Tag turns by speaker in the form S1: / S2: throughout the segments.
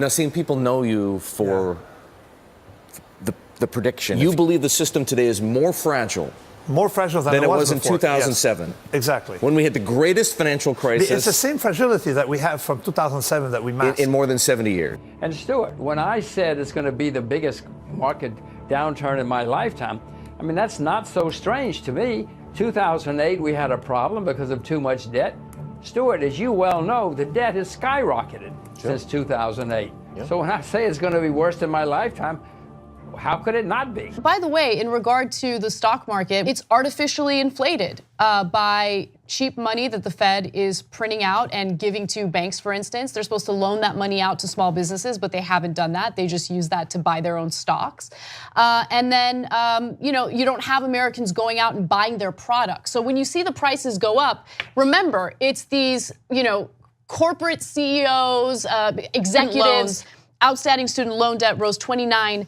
S1: Now, seeing people know you for the prediction. You believe the system today is more fragile
S2: than it was
S1: in
S2: before.
S1: 2007.
S2: Yes, exactly.
S1: When we had the greatest financial crisis.
S2: It's the same fragility that we have from 2007 that we masked.
S1: In more than 70 years.
S3: And Stuart, when I said it's going to be the biggest market downturn in my lifetime, I mean, that's not so strange to me. 2008, we had a problem because of too much debt. Stuart, as you well know, the debt has skyrocketed since 2008. So when I say it's going to be worse than my lifetime, how could it not be?
S4: By the way, in regard to the stock market, it's artificially inflated by cheap money that the Fed is printing out and giving to banks, for instance. They're supposed to loan that money out to small businesses, but they haven't done that. They just use that to buy their own stocks. And then, you don't have Americans going out and buying their products. So when you see the prices go up, remember, it's these, corporate CEOs, executives. Outstanding student loan debt rose 29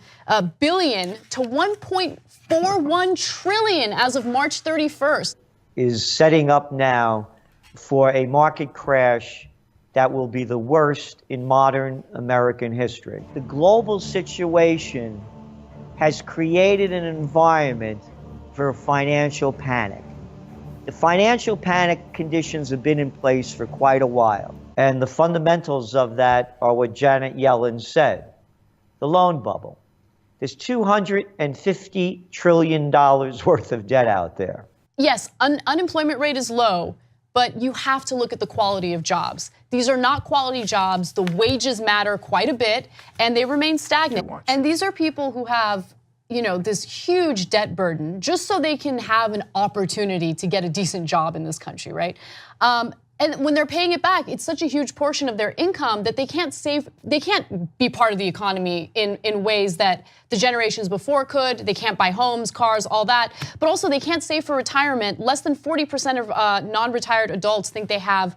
S4: billion to 1.41 trillion as of March 31st.
S5: Is setting up now for a market crash that will be the worst in modern American history. The global situation has created an environment for financial panic. The financial panic conditions have been in place for quite a while. And the fundamentals of that are what Janet Yellen said, the loan bubble. There's $250 trillion worth of debt out there.
S4: Yes, unemployment rate is low, but you have to look at the quality of jobs. These are not quality jobs. The wages matter quite a bit, and they remain stagnant. And these are people who have, this huge debt burden just so they can have an opportunity to get a decent job in this country, right? And when they're paying it back, it's such a huge portion of their income that they can't be part of the economy in ways that the generations before could. They can't buy homes, cars, all that. But also they can't save for retirement. Less than 40% of non-retired adults think they have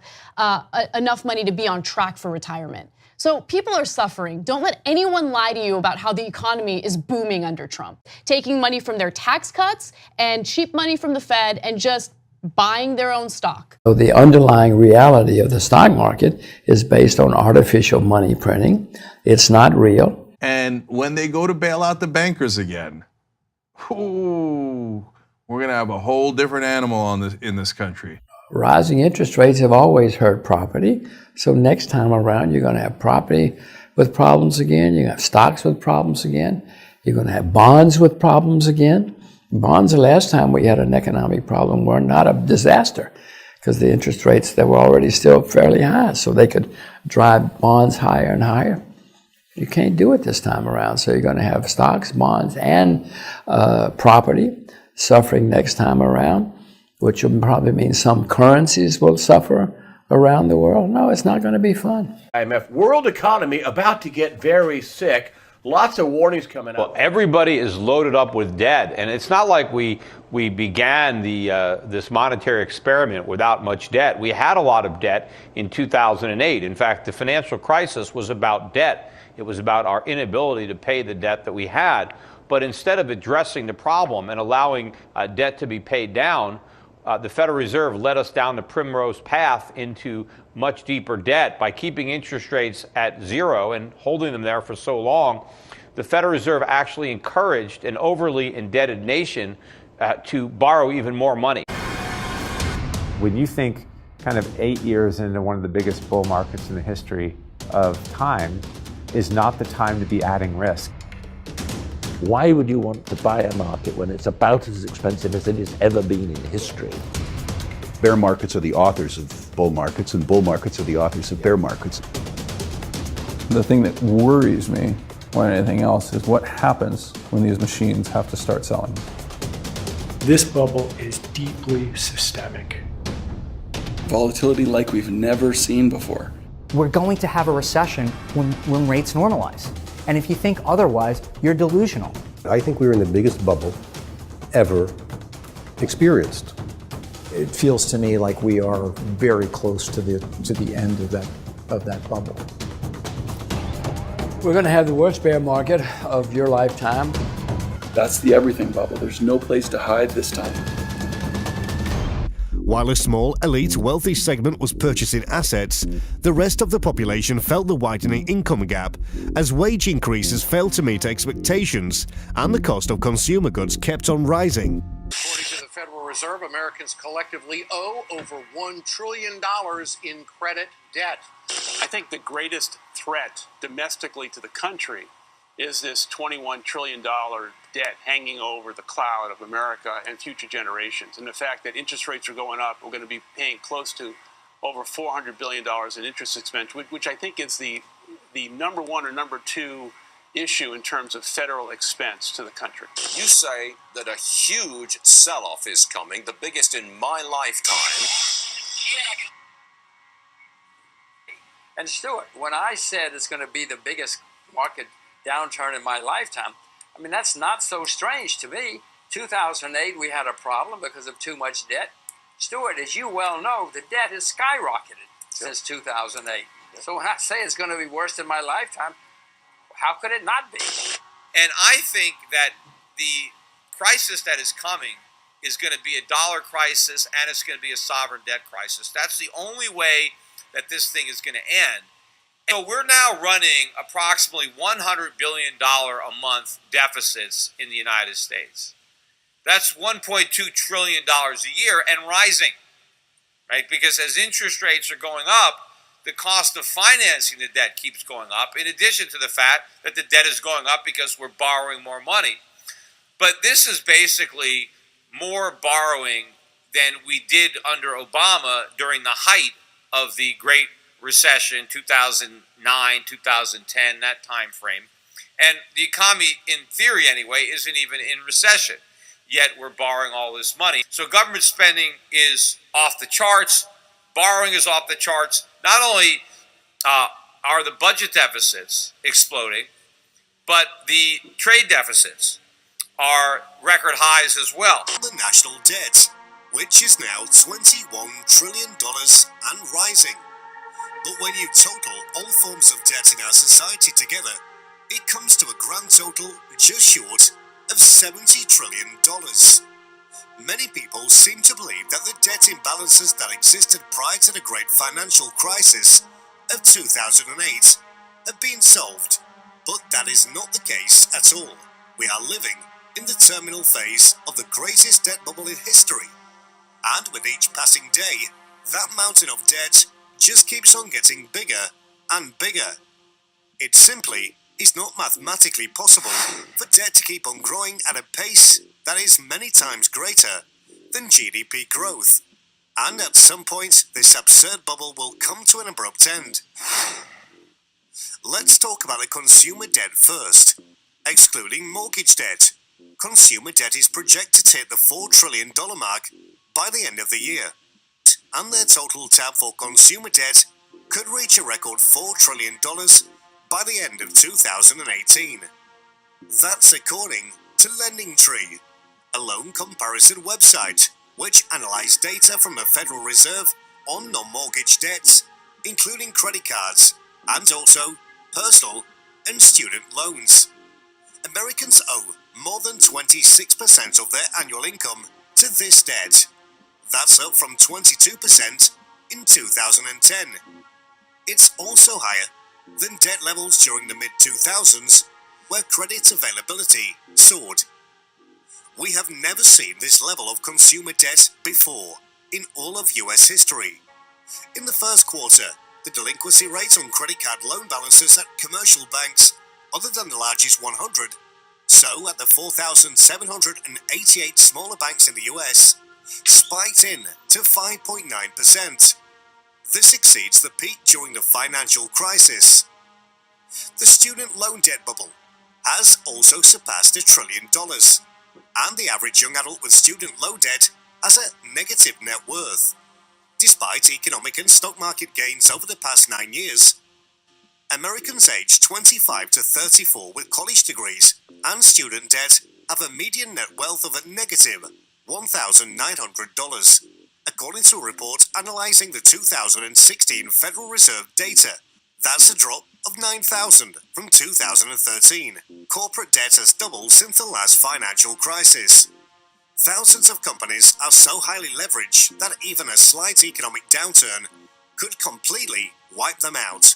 S4: enough money to be on track for retirement. So people are suffering. Don't let anyone lie to you about how the economy is booming under Trump. Taking money from their tax cuts and cheap money from the Fed and just buying their own stock.
S3: So the underlying reality of the stock market is based on artificial money printing. It's not real.
S6: And when they go to bail out the bankers again, we're going to have a whole different animal in this country.
S3: Rising interest rates have always hurt property. So next time around, you're going to have property with problems again. You're going to have stocks with problems again. You're going to have bonds with problems again. Bonds, the last time we had an economic problem, were not a disaster because the interest rates, they were already still fairly high, so they could drive bonds higher and higher. You can't do it this time around, so you're going to have stocks, bonds, and property suffering next time around, which will probably mean some currencies will suffer around the world. No, it's not going to be fun.
S7: IMF, world economy about to get very sick. Lots of warnings coming out.
S8: Well, everybody is loaded up with debt, and it's not like we began this monetary experiment without much debt. We had a lot of debt in 2008. In fact, the financial crisis was about debt. It was about our inability to pay the debt that we had. But instead of addressing the problem and allowing debt to be paid down, the Federal Reserve led us down the primrose path into much deeper debt by keeping interest rates at zero and holding them there for so long. The Federal Reserve actually encouraged an overly indebted nation to borrow even more money.
S9: When you think kind of 8 years into one of the biggest bull markets in the history of time is not the time to be adding risk.
S10: Why would you want to buy a market when it's about as expensive as it has ever been in history?
S11: Bear markets are the authors of bull markets, and bull markets are the authors of bear markets.
S12: The thing that worries me more than anything else is what happens when these machines have to start selling.
S13: This bubble is deeply systemic.
S14: Volatility like we've never seen before.
S15: We're going to have a recession when rates normalize. And if you think otherwise, you're delusional.
S16: I think we're in the biggest bubble ever experienced.
S17: It feels to me like we are very close to the end of that bubble.
S3: We're going to have the worst bear market of your lifetime.
S14: That's the everything bubble. There's no place to hide this time.
S18: While a small, elite, wealthy segment was purchasing assets, the rest of the population felt the widening income gap as wage increases failed to meet expectations and the cost of consumer goods kept on rising.
S19: According to the Federal Reserve, Americans collectively owe over $1 trillion in credit debt.
S20: I think the greatest threat domestically to the country is this $21 trillion debt hanging over the cloud of America and future generations. And the fact that interest rates are going up, we're going to be paying close to over $400 billion in interest expense, which I think is the number one or number two issue in terms of federal expense to the country.
S21: You say that a huge sell-off is coming, the biggest in my lifetime.
S22: And Stuart, when I said it's going to be the biggest market downturn in my lifetime, I mean, that's not so strange to me. 2008, we had a problem because of too much debt. Stuart, as you well know, the debt has skyrocketed since 2008. So when I say it's going to be worse than my lifetime, how could it not be?
S23: And I think that the crisis that is coming is going to be a dollar crisis and it's going to be a sovereign debt crisis. That's the only way that this thing is going to end. So we're now running approximately $100 billion a month deficits in the United States. That's $1.2 trillion a year and rising, right? Because as interest rates are going up, the cost of financing the debt keeps going up, in addition to the fact that the debt is going up because we're borrowing more money. But this is basically more borrowing than we did under Obama during the height of the Great Recession, 2009, 2010, that time frame. And the economy, in theory anyway, isn't even in recession, yet we're borrowing all this money. So government spending is off the charts, borrowing is off the charts. Not only are the budget deficits exploding, but the trade deficits are record highs as well.
S18: The national debt, which is now $21 trillion and rising. But when you total all forms of debt in our society together, it comes to a grand total just short of $70 trillion. Many people seem to believe that the debt imbalances that existed prior to the great financial crisis of 2008 have been solved, but that is not the case at all. We are living in the terminal phase of the greatest debt bubble in history, and with each passing day, that mountain of debt just keeps on getting bigger and bigger. It simply is not mathematically possible for debt to keep on growing at a pace that is many times greater than GDP growth. And at some point, this absurd bubble will come to an abrupt end. Let's talk about the consumer debt first. Excluding mortgage debt, consumer debt is projected to hit the $4 trillion mark by the end of the year. And their total tab for consumer debt could reach a record $4 trillion by the end of 2018. That's according to LendingTree, a loan comparison website which analyzed data from the Federal Reserve on non-mortgage debts, including credit cards and also personal and student loans. Americans owe more than 26% of their annual income to this debt. That's up from 22% in 2010. It's also higher than debt levels during the mid-2000s, where credit availability soared. We have never seen this level of consumer debt before in all of US history. In the first quarter, the delinquency rate on credit card loan balances at commercial banks, other than the largest 100, so at the 4,788 smaller banks in the US, spiked in to 5.9%. This exceeds the peak during the financial crisis. The student loan debt bubble has also surpassed $1 trillion, and the average young adult with student loan debt has a negative net worth. Despite economic and stock market gains over the past 9 years, Americans aged 25 to 34 with college degrees and student debt have a median net wealth of a negative $1,900, according to a report analyzing the 2016 Federal Reserve data. That's a drop of $9,000 from 2013. Corporate debt has doubled since the last financial crisis. Thousands of companies are so highly leveraged that even a slight economic downturn could completely wipe them out.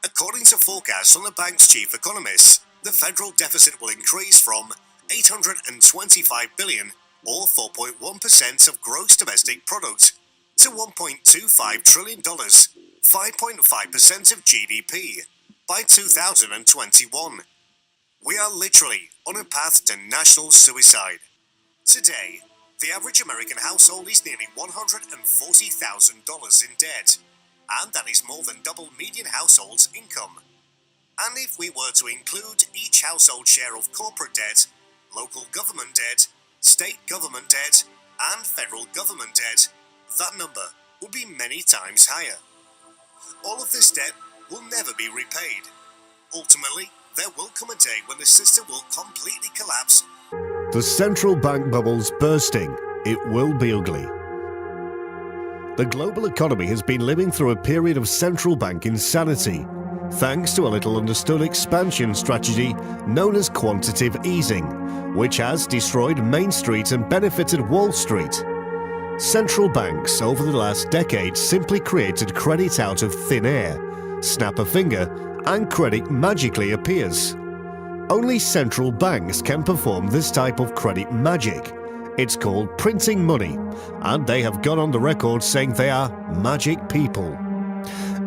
S18: According to forecasts from the bank's chief economist, the federal deficit will increase from $825 billion, or 4.1% of gross domestic product, to $1.25 trillion, 5.5% of GDP, by 2021. We are literally on a path to national suicide. Today, the average American household is nearly $140,000 in debt, and that is more than double median household's income. And if we were to include each household share of corporate debt, local government debt, state government debt, and federal government debt, that number would be many times higher. All of this debt will never be repaid. Ultimately, there will come a day when the system will completely collapse.
S1: The central bank bubble's bursting. It will be ugly. The global economy has been living through a period of central bank insanity, thanks to a little understood expansion strategy known as quantitative easing, which has destroyed Main Street and benefited Wall Street. Central banks over the last decade simply created credit out of thin air. Snap a finger and credit magically appears. Only central banks can perform this type of credit magic. It's called printing money, and they have gone on the record saying they are magic people.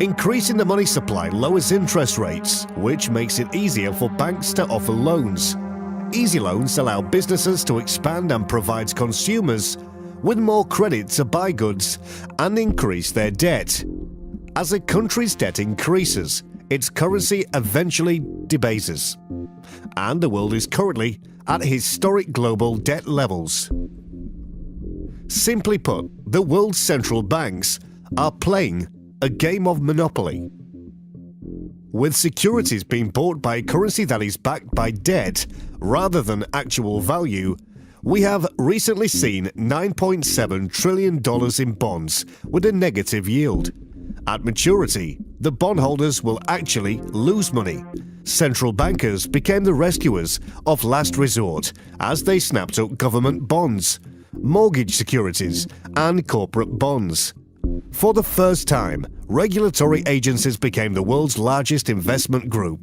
S1: Increasing the money supply lowers interest rates, which makes it easier for banks to offer loans. Easy loans allow businesses to expand and provides consumers with more credit to buy goods and increase their debt. As a country's debt increases, its currency eventually debases, and the world is currently at historic global debt levels. Simply put, the world's central banks are playing a game of monopoly. With securities being bought by a currency that is backed by debt rather than actual value, we have recently seen $9.7 trillion in bonds with a negative yield. At maturity, the bondholders will actually lose money. Central bankers became the rescuers of last resort as they snapped up government bonds, mortgage securities, and corporate bonds. For the first time, regulatory agencies became the world's largest investment group,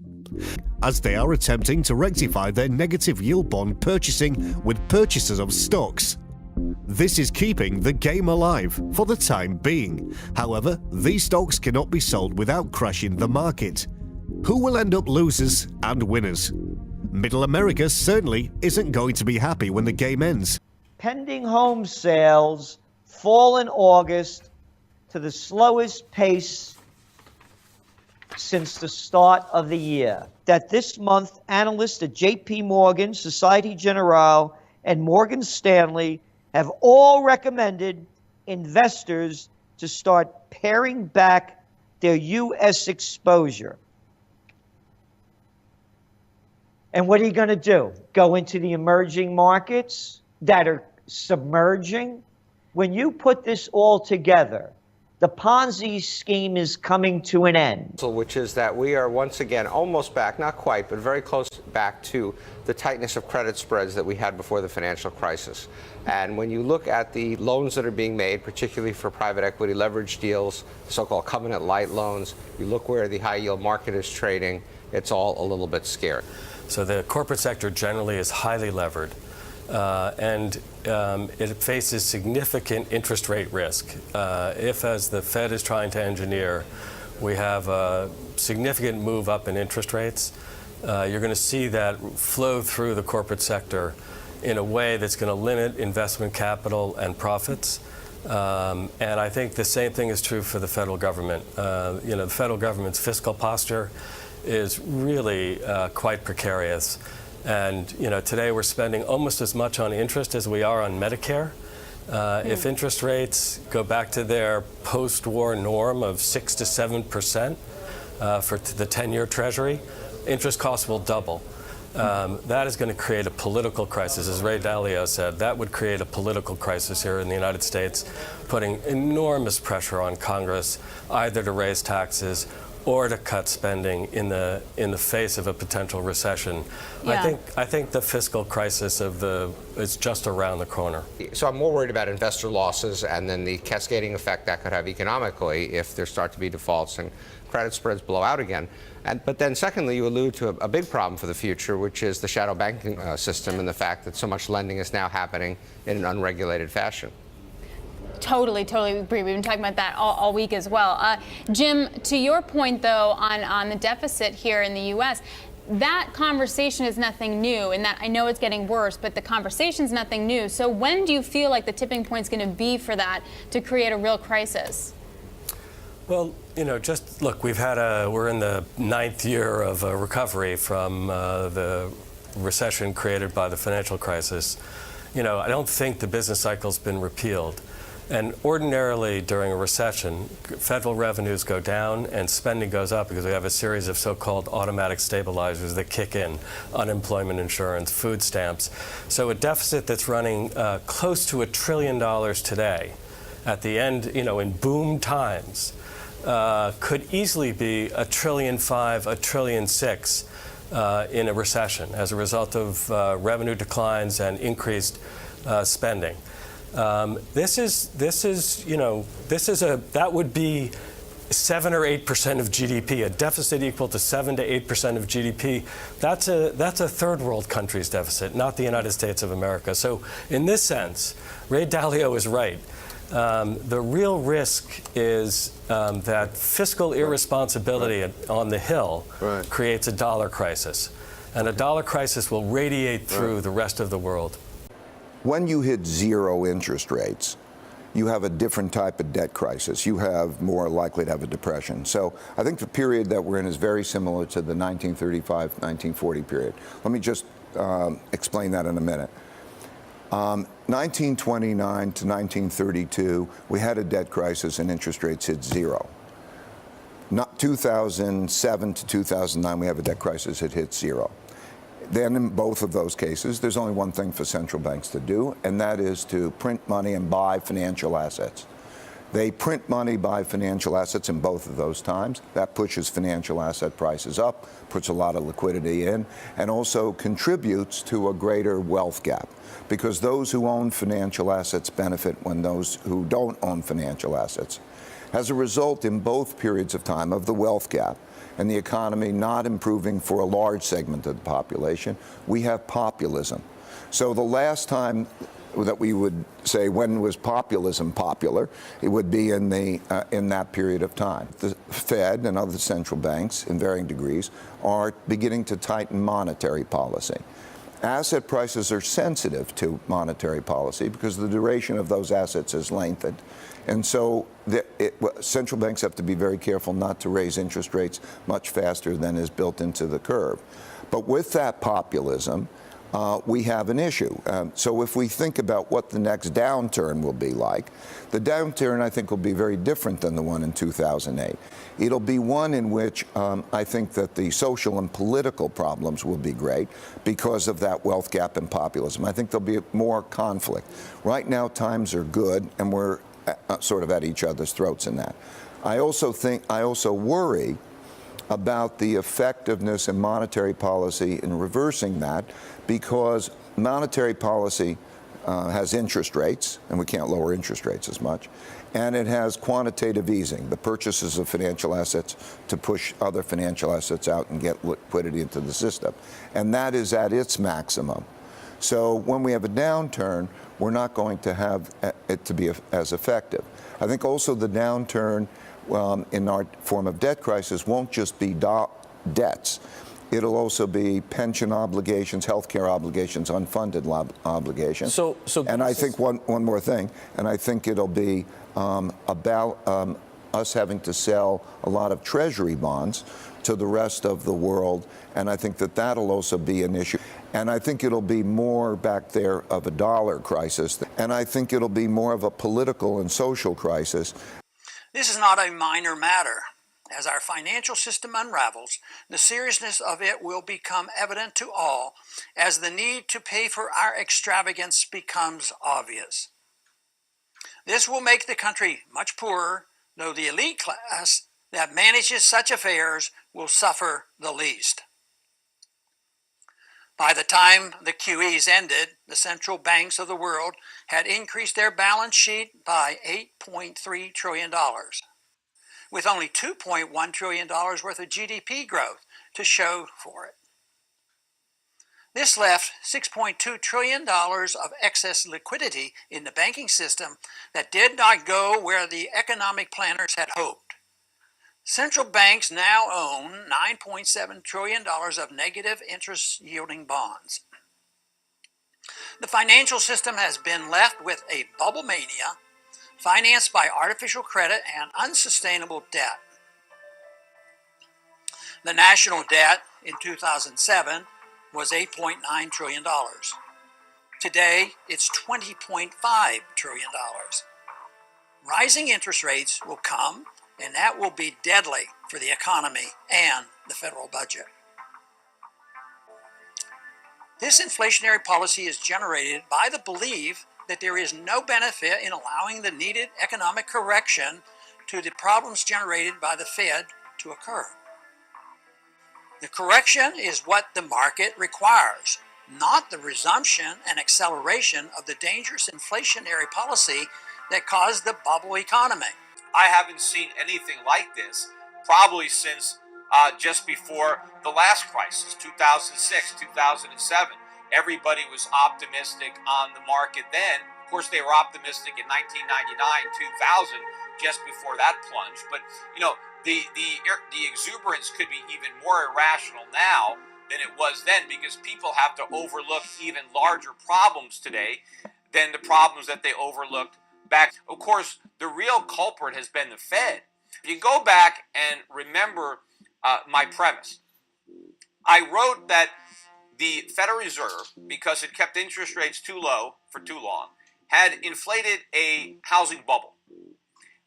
S1: as they are attempting to rectify their negative yield bond purchasing with purchases of stocks. This is keeping the game alive for the time being. However, these stocks cannot be sold without crashing the market. Who will end up losers and winners? Middle America certainly isn't going to be happy when the game ends.
S2: Pending home sales fall in August to the slowest pace since the start of the year. That this month, analysts at JP Morgan, Societe Generale, and Morgan Stanley have all recommended investors to start paring back their U.S. exposure. And what are you going to do? Go into the emerging markets that are submerging? When you put this all together, the Ponzi scheme is coming to an end.
S5: Which is that we are once again almost back, not quite, but very close back to the tightness of credit spreads that we had before the financial crisis. And when you look at the loans that are being made, particularly for private equity leverage deals, so-called covenant light loans, you look where the high yield market is trading, it's all a little bit scary.
S24: So the corporate sector generally is highly levered. And it faces significant interest rate risk. If, as the Fed is trying to engineer, we have a significant move up in interest rates, you're going to see that flow through the corporate sector in a way that's going to limit investment capital and profits. And I think the same thing is true for the federal government. The federal government's fiscal posture is really quite precarious. And today we're spending almost as much on interest as we are on Medicare. If interest rates go back to their post-war norm of 6 to 7% for the 10-year Treasury, interest costs will double. That is going to create a political crisis. As Ray Dalio said, that would create a political crisis here in the United States, putting enormous pressure on Congress either to raise taxes or to cut spending in the face of a potential recession.
S4: Yeah.
S24: I think the fiscal crisis is just around the corner.
S5: So I'm more worried about investor losses and then the cascading effect that could have economically if there start to be defaults and credit spreads blow out again. But then secondly, you allude to a big problem for the future, which is the shadow banking system and the fact that so much lending is now happening in an unregulated fashion.
S4: Totally agree. We've been talking about that all week as well. Jim, to your point, though, on the deficit here in the U.S., that conversation is nothing new, and that I know it's getting worse, but the conversation's nothing new. So when do you feel like the tipping point's going to be for that to create a real crisis?
S24: Well, just look, we're in the 9th year of recovery from the recession created by the financial crisis. I don't think the business cycle's been repealed. And ordinarily during a recession, federal revenues go down and spending goes up because we have a series of so-called automatic stabilizers that kick in: unemployment insurance, food stamps. So a deficit that's running close to $1 trillion today at the end, in boom times, could easily be $1.5 trillion, $1.6 trillion in a recession as a result of revenue declines and increased spending. That would be 7 or 8% of GDP, a deficit equal to 7 to 8% of GDP. That's a third world country's deficit, not the United States of America. So in this sense, Ray Dalio is right. The real risk is that fiscal irresponsibility on the Hill creates a dollar crisis. And a dollar crisis will radiate through the rest of the world.
S6: When you hit zero interest rates, you have a different type of debt crisis. You have more likely to have a depression. So I think the period that we're in is very similar to the 1935-1940 period. Let me just explain that in a minute. 1929 to 1932, we had a debt crisis and interest rates hit zero. 2007 to 2009, we have a debt crisis, it hit zero. Then in both of those cases, there's only one thing for central banks to do, and that is to print money and buy financial assets. They print money, buy financial assets in both of those times. That pushes financial asset prices up, puts a lot of liquidity in, and also contributes to a greater wealth gap, because those who own financial assets benefit when those who don't own financial assets. As a result, in both periods of time of the wealth gap, and the economy not improving for a large segment of the population, we have populism. So the last time that we would say when was populism popular, it would be in that period of time. The Fed and other central banks, in varying degrees, are beginning to tighten monetary policy. Asset prices are sensitive to monetary policy because the duration of those assets is lengthened. And so central banks have to be very careful not to raise interest rates much faster than is built into the curve. But with that populism, we have an issue. So if we think about what the next downturn will be like, the downturn, I think, will be very different than the one in 2008. It'll be one in which I think that the social and political problems will be great because of that wealth gap and populism. I think there'll be more conflict. Right now, times are good, and we're sort of at each other's throats in that. I also worry about the effectiveness in monetary policy in reversing that, because monetary policy has interest rates, and we can't lower interest rates as much, and it has quantitative easing, the purchases of financial assets to push other financial assets out and get liquidity into the system. And that is at its maximum. So when we have a downturn, we're not going to have it to be as effective. I think also the downturn in our form of debt crisis won't just be debts. It'll also be pension obligations, healthcare obligations, unfunded obligations. And I think one more thing, and I think it'll be about us having to sell a lot of treasury bonds to the rest of the world, and I think that that'll also be an issue. And I think it'll be more back there of a dollar crisis, and I think it'll be more of a political and social crisis.
S7: This is not a minor matter. As our financial system unravels, the seriousness of it will become evident to all as the need to pay for our extravagance becomes obvious. This will make the country much poorer, though the elite class that manages such affairs will suffer the least. By the time the QEs ended, the central banks of the world had increased their balance sheet by $8.3 trillion, with only $2.1 trillion worth of GDP growth to show for it. This left $6.2 trillion of excess liquidity in the banking system that did not go where the economic planners had hoped. Central banks now own $9.7 trillion of negative interest yielding bonds. The financial system has been left with a bubble mania financed by artificial credit and unsustainable debt. The national debt in 2007 was $8.9 trillion. Today, it's $20.5 trillion. Rising interest rates will come, and that will be deadly for the economy and the federal budget. This inflationary policy is generated by the belief that there is no benefit in allowing the needed economic correction to the problems generated by the Fed to occur. The correction is what the market requires, not the resumption and acceleration of the dangerous inflationary policy that caused the bubble economy.
S23: I haven't seen anything like this probably since just before the last crisis, 2006, 2007. Everybody was optimistic on the market then. Of course, they were optimistic in 1999, 2000, just before that plunge. But, you know, the exuberance could be even more irrational now than it was then, because people have to overlook even larger problems today than the problems that they overlooked back. Of course, the real culprit has been the Fed. If you go back and remember my premise, I wrote that the Federal Reserve, because it kept interest rates too low for too long, had inflated a housing bubble.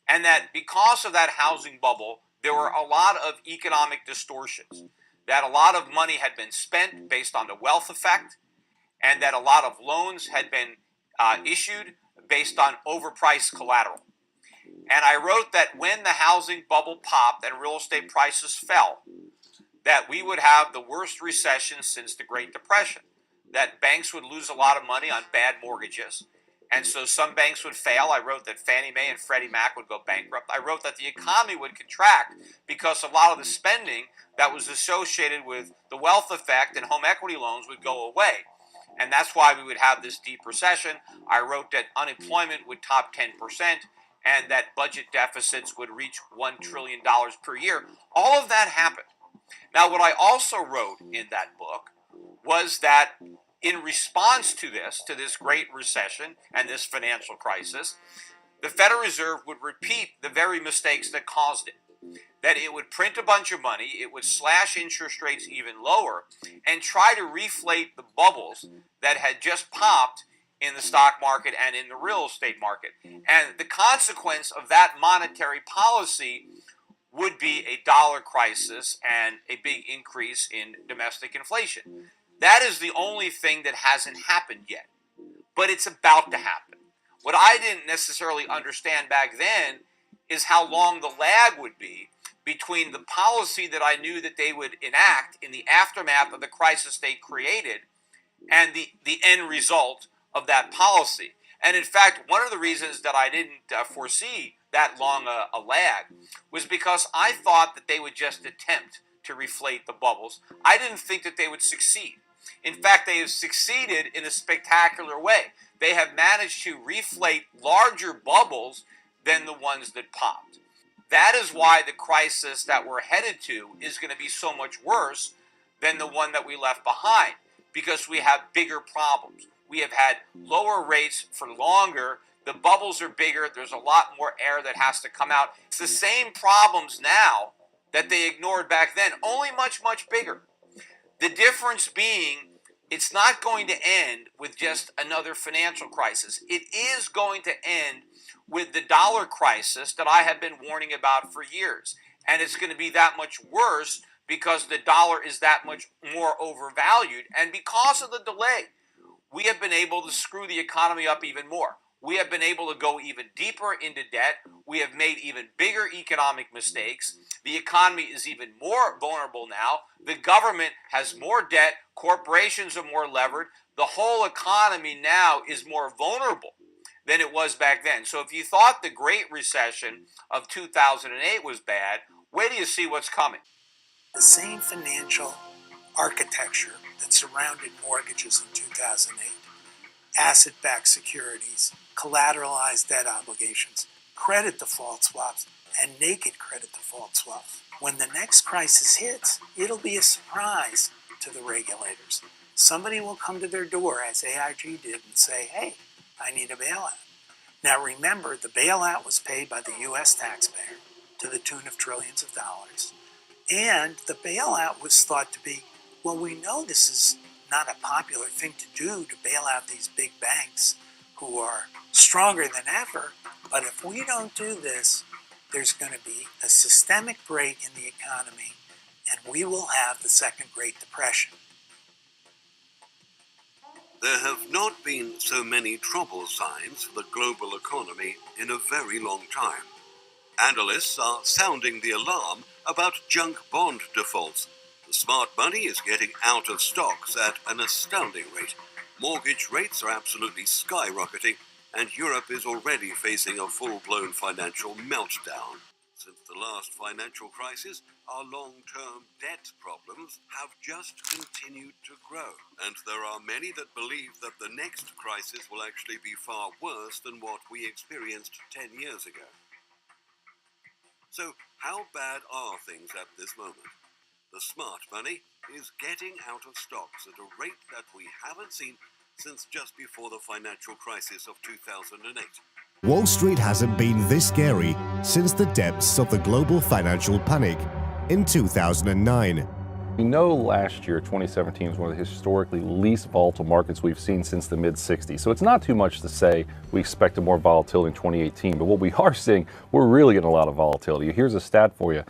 S23: And that because of that housing bubble, there were a lot of economic distortions, that a lot of money had been spent based on the wealth effect, and that a lot of loans had been issued based on overpriced collateral. And I wrote that when the housing bubble popped and real estate prices fell, that we would have the worst recession since the Great Depression, that banks would lose a lot of money on bad mortgages, and so some banks would fail. I wrote that Fannie Mae and Freddie Mac would go bankrupt. I wrote that the economy would contract because a lot of the spending that was associated with the wealth effect and home equity loans would go away. And that's why we would have this deep recession. I wrote that unemployment would top 10% and that budget deficits would reach $1 trillion per year. All of that happened. Now, what I also wrote in that book was that in response to this great recession and this financial crisis, the Federal Reserve would repeat the very mistakes that caused it. That it would print a bunch of money, it would slash interest rates even lower, and try to reflate the bubbles that had just popped in the stock market and in the real estate market. And the consequence of that monetary policy would be a dollar crisis and a big increase in domestic inflation. That is the only thing that hasn't happened yet, but it's about to happen. What I didn't necessarily understand back then is how long the lag would be between the policy that I knew that they would enact in the aftermath of the crisis they created and the end result of that policy. And in fact, one of the reasons that I didn't foresee that long a lag was because I thought that they would just attempt to reflate the bubbles. I didn't think that they would succeed. In fact, they have succeeded in a spectacular way. They have managed to reflate larger bubbles than the ones that popped. That is why the crisis that we're headed to is going to be so much worse than the one that we left behind, because we have bigger problems. We have had lower rates for longer. The bubbles are bigger. There's a lot more air that has to come out. It's the same problems now that they ignored back then, only much, much bigger. The difference being, it's not going to end with just another financial crisis. It is going to end with the dollar crisis that I have been warning about for years. And it's going to be that much worse because the dollar is that much more overvalued. And because of the delay, we have been able to screw the economy up even more.
S21: We have been able to go even deeper into debt. We have made even bigger economic mistakes. The economy is even more vulnerable now. The government has more debt. Corporations are more levered. The whole economy now is more vulnerable than it was back then. So if you thought the Great Recession of 2008 was bad, wait till you see what's coming.
S8: The same financial architecture that surrounded mortgages in 2008, asset-backed securities, collateralized debt obligations, credit default swaps, and naked credit default swaps. When the next crisis hits, it'll be a surprise to the regulators. Somebody will come to their door, as AIG did, and say, hey, I need a bailout. Now remember, the bailout was paid by the U.S. taxpayer to the tune of trillions of dollars. And the bailout was thought to be, well, we know this is not a popular thing to do, to bail out these big banks who are stronger than ever, but if we don't do this, there's going to be a systemic break in the economy, and we will have the second Great Depression.
S18: There have not been so many trouble signs for the global economy in a very long time. Analysts are sounding the alarm about junk bond defaults. The smart money is getting out of stocks at an astounding rate. Mortgage rates are absolutely skyrocketing, and Europe is already facing a full-blown financial meltdown. Since the last financial crisis, our long-term debt problems have just continued to grow. And there are many that believe that the next crisis will actually be far worse than what we experienced 10 years ago. So, how bad are things at this moment? The smart money is getting out of stocks at a rate that we haven't seen since just before the financial crisis of 2008.
S1: Wall Street hasn't been this scary since the depths of the global financial panic in 2009.
S12: We know last year, 2017, was one of the historically least volatile markets we've seen since the mid-60s. So it's not too much to say we expect more volatility in 2018. But what we are seeing, we're really getting a lot of volatility. Here's a stat for you.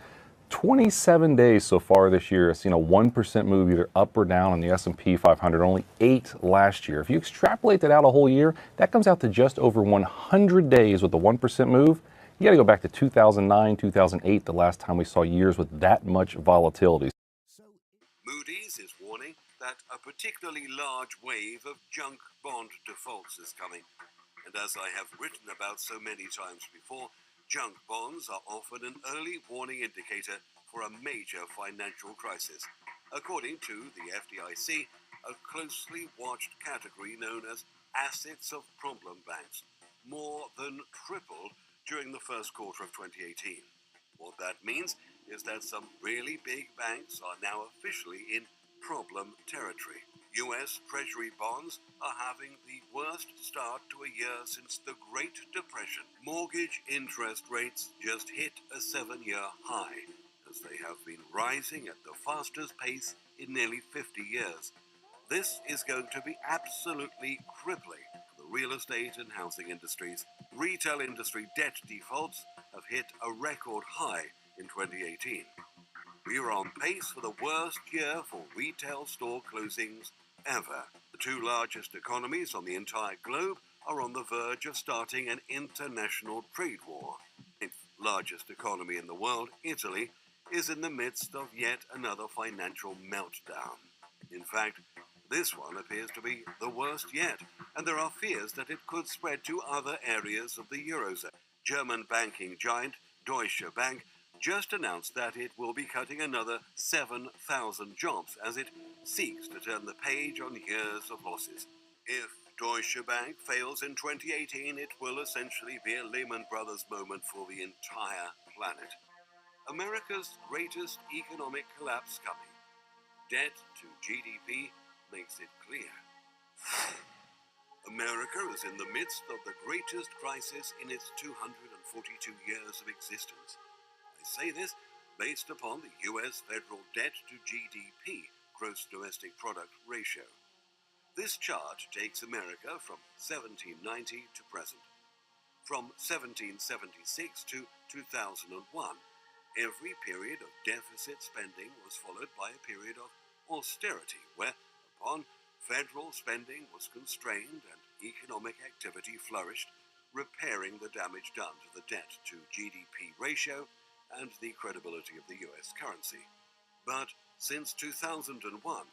S12: 27 days so far this year have seen a 1% move either up or down on the S&P 500, only 8 last year. If you extrapolate that out a whole year, that comes out to just over 100 days with a 1% move. You got to go back to 2009, 2008, the last time we saw years with that much volatility.
S18: Moody's is warning that a particularly large wave of junk bond defaults is coming. And as I have written about so many times before, junk bonds are often an early warning indicator for a major financial crisis. According to the FDIC, a closely watched category known as assets of problem banks more than tripled during the first quarter of 2018. What that means is that some really big banks are now officially in problem territory. U.S. Treasury bonds are having the worst start to a year since the Great Depression. Mortgage interest rates just hit a 7-year high, as they have been rising at the fastest pace in nearly 50 years. This is going to be absolutely crippling for the real estate and housing industries. Retail industry debt defaults have hit a record high in 2018. We are on pace for the worst year for retail store closings ever. The two largest economies on the entire globe are on the verge of starting an international trade war. The largest economy in the world, Italy, is in the midst of yet another financial meltdown. In fact, this one appears to be the worst yet, and there are fears that it could spread to other areas of the Eurozone. German banking giant Deutsche Bank just announced that it will be cutting another 7,000 jobs as it seeks to turn the page on years of losses. If Deutsche Bank fails in 2018, it will essentially be a Lehman Brothers moment for the entire planet. America's greatest economic collapse coming. Debt to GDP makes it clear. America is in the midst of the greatest crisis in its 242 years of existence. I say this based upon the U.S. federal debt to GDP, gross domestic product ratio. This chart takes America from 1790 to present. From 1776 to 2001, every period of deficit spending was followed by a period of austerity, whereupon federal spending was constrained and economic activity flourished
S9: repairing the damage done to the debt-to-GDP ratio and the credibility of the US currency. But since 2001,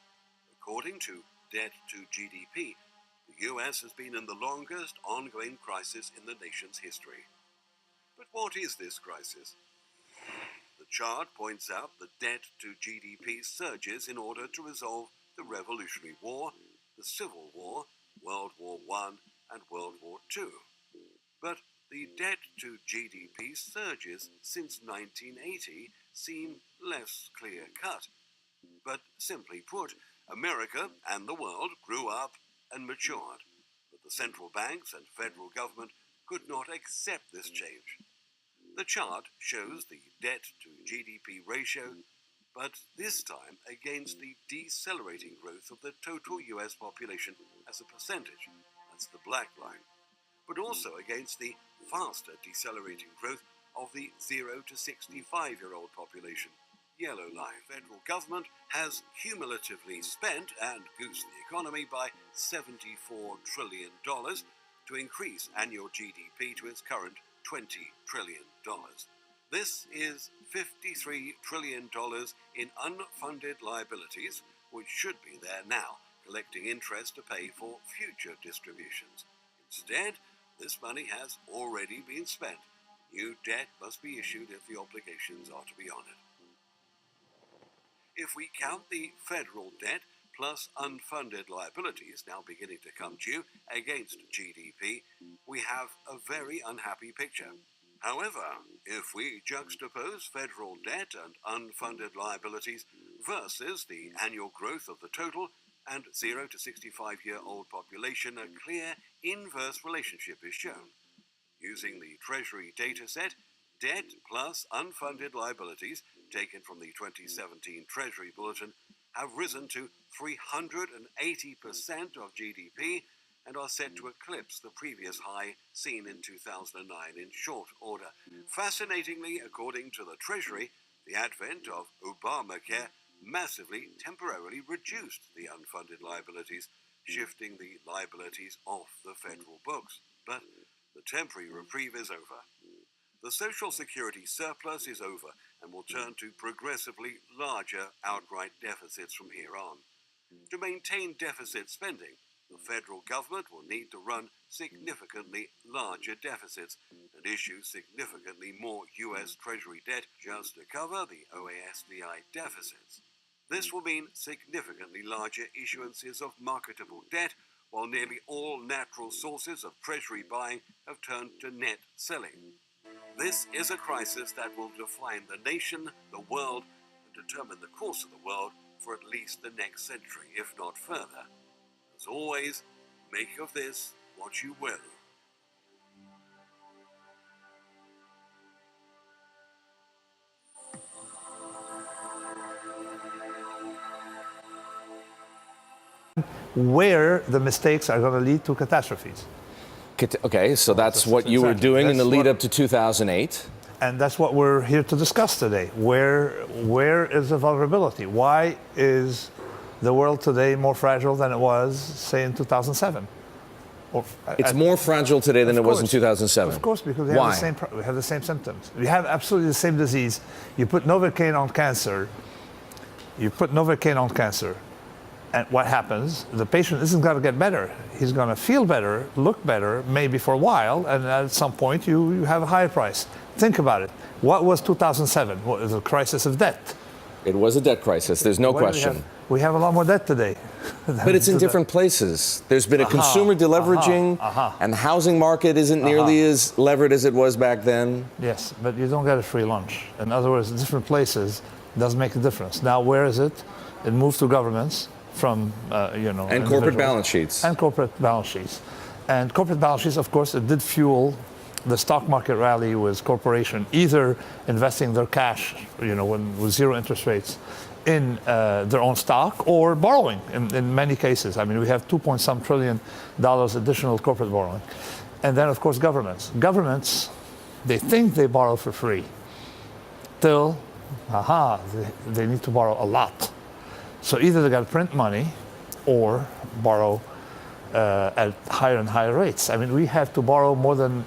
S9: according to debt-to-GDP, the US has been in the longest ongoing crisis in the nation's history. But what is this crisis? The chart points out the debt-to-GDP surges in order to resolve the Revolutionary War, the Civil War, World War I, and World War II. But the debt-to-GDP surges since 1980 seem less clear-cut. But simply put, America and the world grew up and matured. But the central banks and federal government could not accept this change. The chart shows the debt-to-GDP ratio, but this time against the decelerating growth of the total US population as a percentage, that's the black line, but also against the faster decelerating growth of the 0 to 65-year-old population, yellow line. Federal government has cumulatively spent and goosed the economy by $74 trillion to increase annual GDP to its current $20 trillion. This is $53 trillion in unfunded liabilities, which should be there now, collecting interest to pay for future distributions. Instead, this money has already been spent. New debt must be issued if the obligations are to be honored. If we count the federal debt plus unfunded liabilities now beginning to come due against GDP, we have a very unhappy picture. However, if we juxtapose federal debt and unfunded liabilities versus the annual growth of the total and 0 to 65-year-old population, a clear inverse relationship is shown. Using the Treasury dataset, debt plus unfunded liabilities taken from the 2017 Treasury Bulletin have risen to 380% of GDP and are set to eclipse the previous high seen in 2009 in short order. Fascinatingly, according to the Treasury, the advent of Obamacare massively temporarily reduced the unfunded liabilities, shifting the liabilities off the federal books. But the temporary reprieve is over. The Social Security surplus is over and will turn to progressively larger outright deficits from here on. To maintain deficit spending, the federal government will need to run significantly larger deficits and issue significantly more U.S. Treasury debt just to cover the OASDI deficits. This will mean significantly larger issuances of marketable debt, while nearly all natural sources of Treasury buying have turned to net selling. This is a crisis that will define the nation, the world, and determine the course of the world for at least the next century, if not further. As always, make of this what you will.
S10: Where the mistakes are going to lead to catastrophes.
S11: Okay, so that's what you were doing in the lead up to 2008.
S10: And that's what we're here to discuss today. Where is the vulnerability? Why is the world today more fragile than it was, say, in 2007?
S11: It's more fragile today than it was in 2007.
S10: Of course, because we have the same symptoms. We have absolutely the same disease. You put Novocaine on cancer. And what happens? The patient isn't going to get better. He's going to feel better, look better, maybe for a while, and at some point you have a higher price. Think about it. What was 2007? What was a crisis of debt?
S11: It was a debt crisis. There's no question.
S10: We have a lot more debt today.
S11: But it's in different places. There's been a consumer deleveraging, and the housing market isn't nearly as levered as it was back then.
S10: Yes, but you don't get a free lunch. In other words, different places does make a difference. Now, where is it? It moves to governments. From
S11: and corporate balance sheets.
S10: And corporate balance sheets. And corporate balance sheets, of course, it did fuel the stock market rally with corporation either investing their cash, with zero interest rates in their own stock or borrowing in many cases. I mean, we have $2.some trillion additional corporate borrowing. And then, of course, governments. Governments, they think they borrow for free. Till, they need to borrow a lot. So either they got to print money or borrow at higher and higher rates. I mean, we have to borrow more than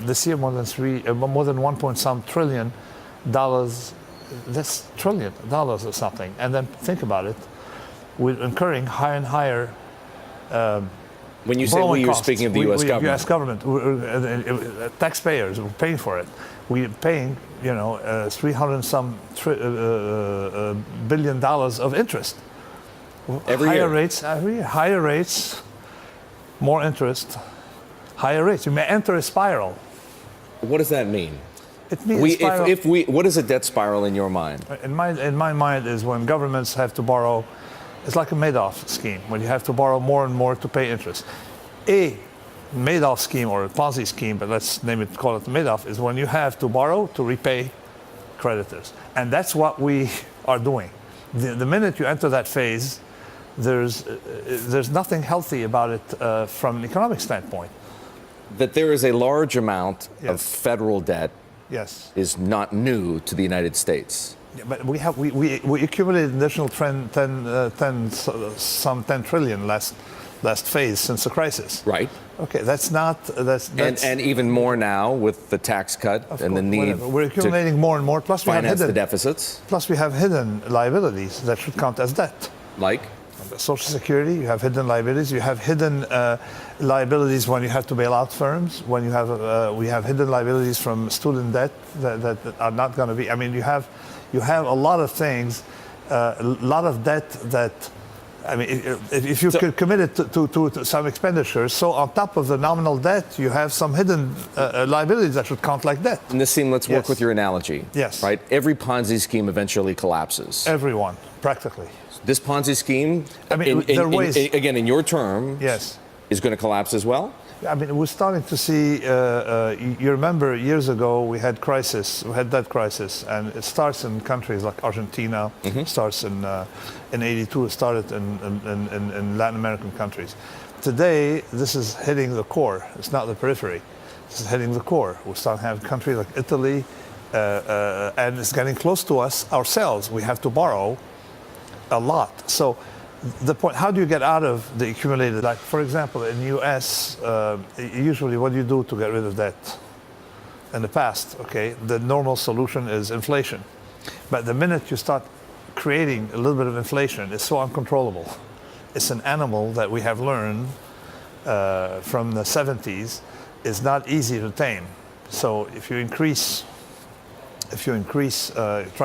S10: this year more than $1 trillion. That's $1 trillion or something. And then think about it, we're incurring higher and higher.
S11: When you say we, you're speaking of the U.S. government.
S10: U.S. government, taxpayers, we're paying for it. We're paying, $300 billion of interest.
S11: Every year.
S10: Higher rates, more interest, higher rates. You may enter a spiral.
S11: What does that mean?
S10: It means
S11: what is a debt spiral in your mind?
S10: In my mind is when governments have to borrow. It's like a Madoff scheme, when you have to borrow more and more to pay interest. A Madoff scheme or a Ponzi scheme, but let's call it Madoff, is when you have to borrow to repay creditors. And that's what we are doing. The minute you enter that phase, there's nothing healthy about it from an economic standpoint.
S11: That there is a large amount of federal debt is not new to the United States.
S10: Yeah, but we accumulated additional 10 trillion last phase since the crisis.
S11: Right.
S10: Okay, that's
S11: and even more now with the tax cut and the need.
S10: We're accumulating more and more. Plus, we have
S11: finance the deficits.
S10: Plus, we have hidden liabilities that should count as debt.
S11: Like
S10: Social Security, you have hidden liabilities. You have hidden liabilities when you have to bail out firms. When you have we have hidden liabilities from student debt that are not going to be. I mean, you have a lot of things, a lot of debt that, I mean, if you could commit it to some expenditures, so on top of the nominal debt, you have some hidden liabilities that should count like debt.
S11: Nassim, let's work with your analogy.
S10: Yes.
S11: Right? Every Ponzi scheme eventually collapses.
S10: Everyone, practically.
S11: This Ponzi scheme,
S10: I mean, there are ways,
S11: again, in your term, is going to collapse as well?
S10: I mean, we're starting to see, you remember years ago we had that crisis, and it starts in countries like Argentina, starts in 82, it started in Latin American countries. Today, this is hitting the core, it's not the periphery, this is hitting the core. We're starting to have countries like Italy, and it's getting close to us ourselves. We have to borrow a lot. So the point, how do you get out of the accumulated, like for example in the US, usually what do you do to get rid of debt? In the past, okay, the normal solution is inflation. But the minute you start creating a little bit of inflation, it's so uncontrollable. It's an animal that we have learned from the 70s is not easy to tame. So if you try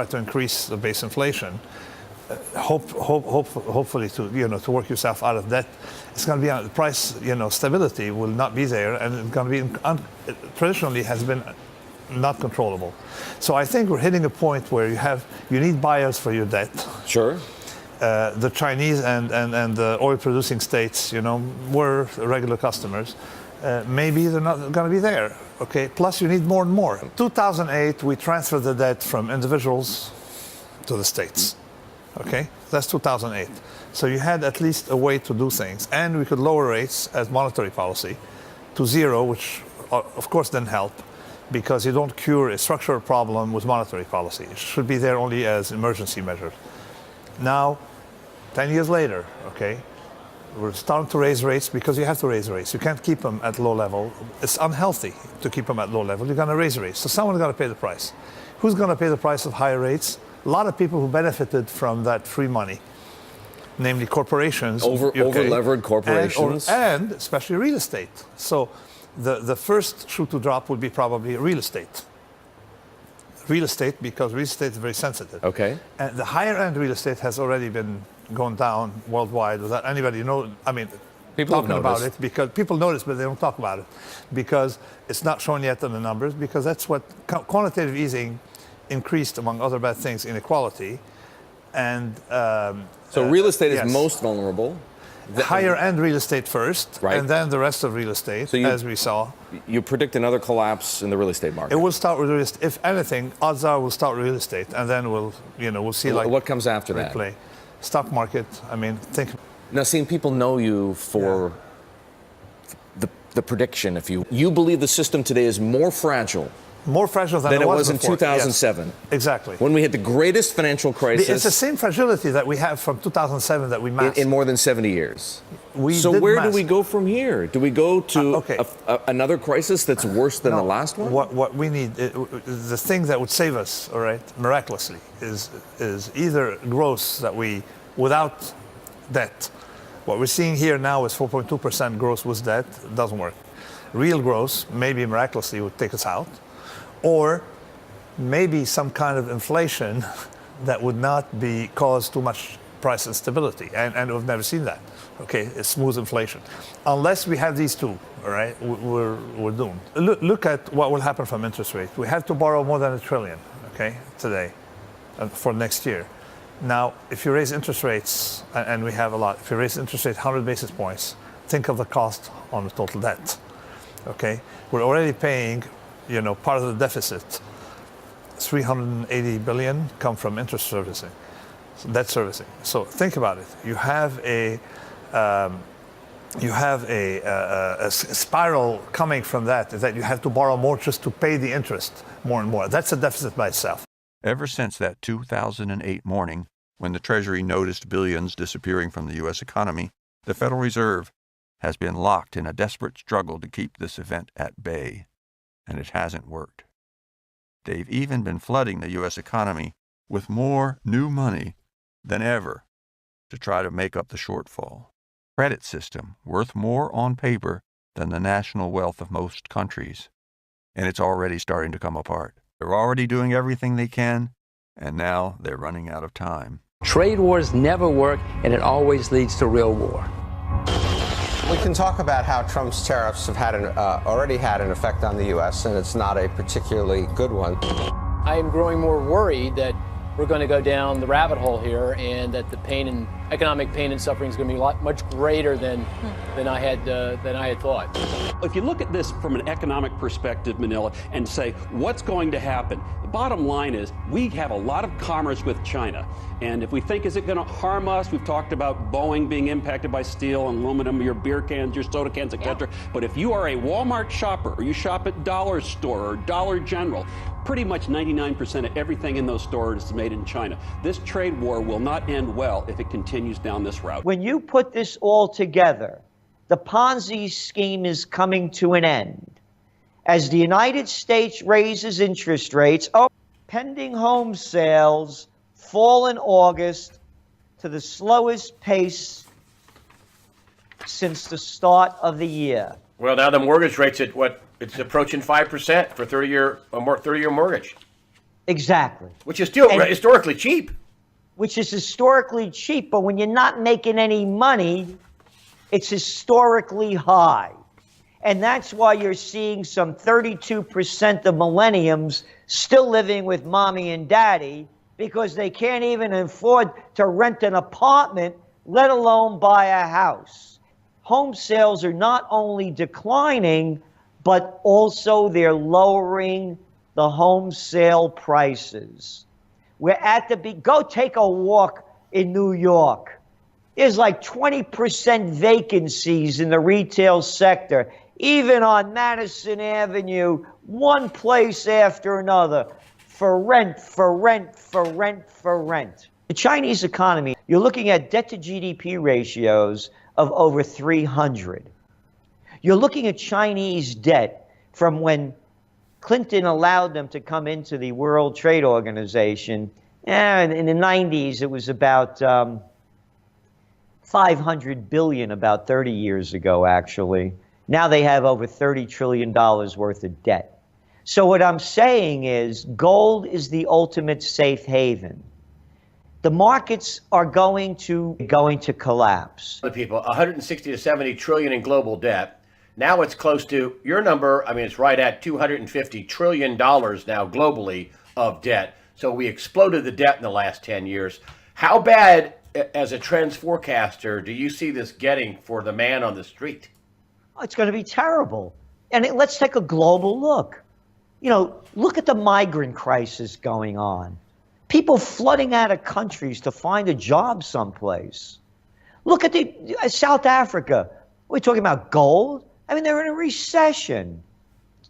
S10: to increase the base inflation, hopefully to work yourself out of debt, it's going to be the price stability will not be there, and it's going to be traditionally has been not controllable. So I think we're hitting a point where you need buyers for your debt.
S11: Sure.
S10: The Chinese and the oil producing states, were regular customers. Maybe they're not going to be there. Okay. Plus you need more and more. 2008 we transferred the debt from individuals to the states. Okay, that's 2008. So you had at least a way to do things. And we could lower rates as monetary policy to zero, which of course didn't help, because you don't cure a structural problem with monetary policy. It should be there only as emergency measures. Now, 10 years later, okay, we're starting to raise rates because you have to raise rates. You can't keep them at low level. It's unhealthy to keep them at low level. You're going to raise rates. So someone's going to pay the price. Who's going to pay the price of higher rates? A lot of people who benefited from that free money, namely corporations.
S11: Over-levered corporations.
S10: And especially real estate. So the first shoe to drop would be probably real estate. Real estate, because real estate is very sensitive.
S11: Okay.
S10: And the higher end real estate has already been going down worldwide without anybody
S11: people
S10: talking about it, because people notice, but they don't talk about it because it's not shown yet in the numbers, because that's what quantitative easing increased, among other bad things, inequality. And
S11: so real estate is most vulnerable.
S10: Higher end real estate first,
S11: right,
S10: and then the rest of real estate, as we saw.
S11: You predict another collapse in the real estate market.
S10: It will start with real estate. If anything, odds are we'll start with real estate, and then we'll see
S11: what comes after that.
S10: Stock market. I mean, think.
S11: Nassim, people know you for the prediction. If you believe the system today is more fragile
S10: More fragile than
S11: it was in
S10: before.
S11: 2007.
S10: Yes, exactly.
S11: When we had the greatest financial crisis.
S10: It's the same fragility that we have from 2007 that we masked.
S11: In more than 70 years.
S10: So
S11: where do we go from here? Do we go to another crisis that's worse than the last one?
S10: What we need, the thing that would save us, all right, miraculously, is either growth that without debt. What we're seeing here now is 4.2% growth with debt. It doesn't work. Real growth, maybe miraculously, would take us out. Or maybe some kind of inflation that would not cause too much price instability. And we've never seen that. Okay, it's smooth inflation. Unless we have these two, all right, we're doomed. Look at what will happen from interest rates. We have to borrow more than $1 trillion, okay, today, for next year. Now, if you raise interest rates, and we have a lot, if you raise interest rates 100 basis points, think of the cost on the total debt, okay? We're already paying, part of the deficit, $380 billion come from interest servicing, debt servicing. So think about it. You have a spiral coming from that, is that you have to borrow more just to pay the interest more and more. That's a deficit by itself.
S13: Ever since that 2008 morning, when the Treasury noticed billions disappearing from the U.S. economy, the Federal Reserve has been locked in a desperate struggle to keep this event at bay, and it hasn't worked. They've even been flooding the U.S. economy with more new money than ever to try to make up the shortfall. Credit system worth more on paper than the national wealth of most countries, and it's already starting to come apart. They're already doing everything they can, and now they're running out of time.
S3: Trade wars never work, and it always leads to real war.
S5: We can talk about how Trump's tariffs have already had an effect on the U.S., and it's not a particularly good one.
S15: I am growing more worried that we're going to go down the rabbit hole here, and that the economic pain and suffering is going to be much greater than I had thought.
S16: If you look at this from an economic perspective, Manila, and say what's going to happen, the bottom line is we have a lot of commerce with China, and if we think is it going to harm us, we've talked about Boeing being impacted by steel and aluminum, your beer cans, your soda cans, etc. But if you are a Walmart shopper, or you shop at Dollar Store or Dollar General, pretty much 99% of everything in those stores is made in China. This trade war will not end well if it continues down this route.
S2: When you put this all together, the Ponzi scheme is coming to an end. As the United States raises interest rates, pending home sales fall in August to the slowest pace since the start of the year.
S17: Well, now the mortgage rate's at what? It's approaching 5% for 30-year mortgage.
S2: Exactly.
S17: Which is still historically cheap.
S2: Which is historically cheap, but when you're not making any money, it's historically high. And that's why you're seeing some 32% of millennials still living with mommy and daddy because they can't even afford to rent an apartment, let alone buy a house. Home sales are not only declining, but also they're lowering the home sale prices. We're at go take a walk in New York. There's like 20% vacancies in the retail sector, even on Madison Avenue, one place after another, for rent, for rent, for rent, for rent. The Chinese economy, you're looking at debt to GDP ratios of over 300. You're looking at Chinese debt from when Clinton allowed them to come into the World Trade Organization. And in the 90s, it was about $500 billion, about 30 years ago, actually. Now they have over $30 trillion worth of debt. So what I'm saying is gold is the ultimate safe haven. The markets are going to collapse.
S17: The people, 160 to 70 trillion in global debt. Now it's close to your number. I mean, it's right at $250 trillion now globally of debt. So we exploded the debt in the last 10 years. How bad, as a trends forecaster, do you see this getting for the man on the street?
S2: It's going to be terrible. And let's take a global look. Look at the migrant crisis going on. People flooding out of countries to find a job someplace. Look at South Africa. We're talking about gold. I mean, they're in a recession.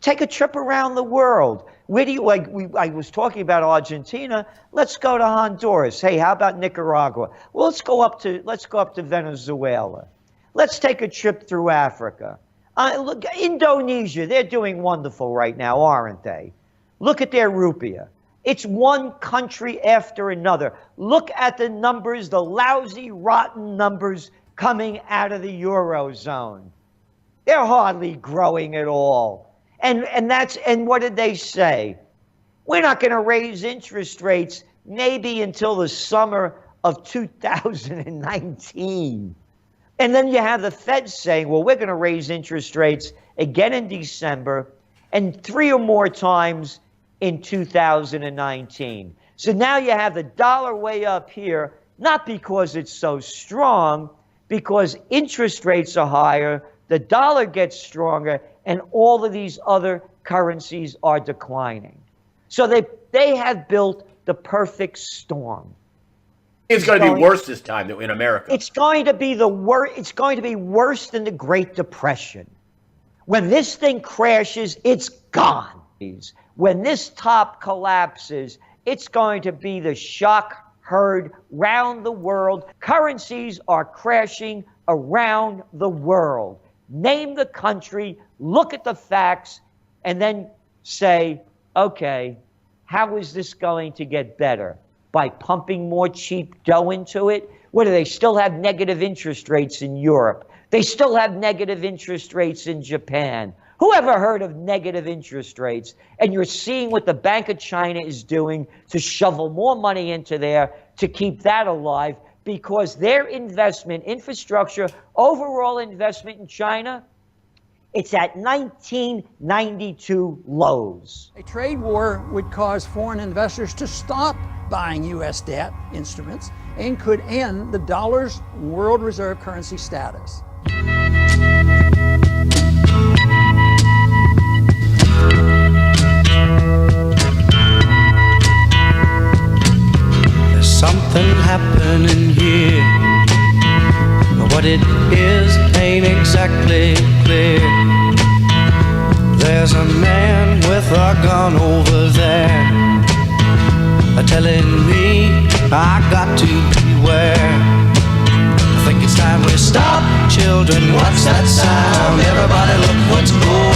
S2: Take a trip around the world. Where do you like? I was talking about Argentina. Let's go to Honduras. Hey, how about Nicaragua? Well, let's go up to Venezuela. Let's take a trip through Africa. Look, Indonesia. They're doing wonderful right now, aren't they? Look at their rupiah. It's one country after another. Look at the numbers, the lousy, rotten numbers coming out of the Eurozone. They're hardly growing at all. And what did they say? We're not going to raise interest rates maybe until the summer of 2019. And then you have the Fed saying, well, we're going to raise interest rates again in December and 3 or more times in 2019. So now you have the dollar way up here, not because it's so strong, because interest rates are higher, the dollar gets stronger, and all of these other currencies are declining. So they have built the perfect storm.
S17: It's going to be worse this time in America.
S2: It's going to be It's going to be worse than the Great Depression. When this thing crashes, it's gone. When this top collapses, it's going to be the shock heard round the world. Currencies are crashing around the world. Name the country, look at the facts, and then say, okay, how is this going to get better? By pumping more cheap dough into it? What do they still have negative interest rates in Europe? They still have negative interest rates in Japan. Who ever heard of negative interest rates? And you're seeing what the Bank of China is doing to shovel more money into there to keep that alive, because their investment, infrastructure, overall investment in China, it's at 1992 lows.
S14: A trade war would cause foreign investors to stop buying U.S. debt instruments and could end the dollar's world reserve currency status.
S19: There's something happening here. What it is ain't exactly clear. There's a man with a gun over there, telling me I got to beware. I think it's time we stop, children. What's that sound? Everybody look what's going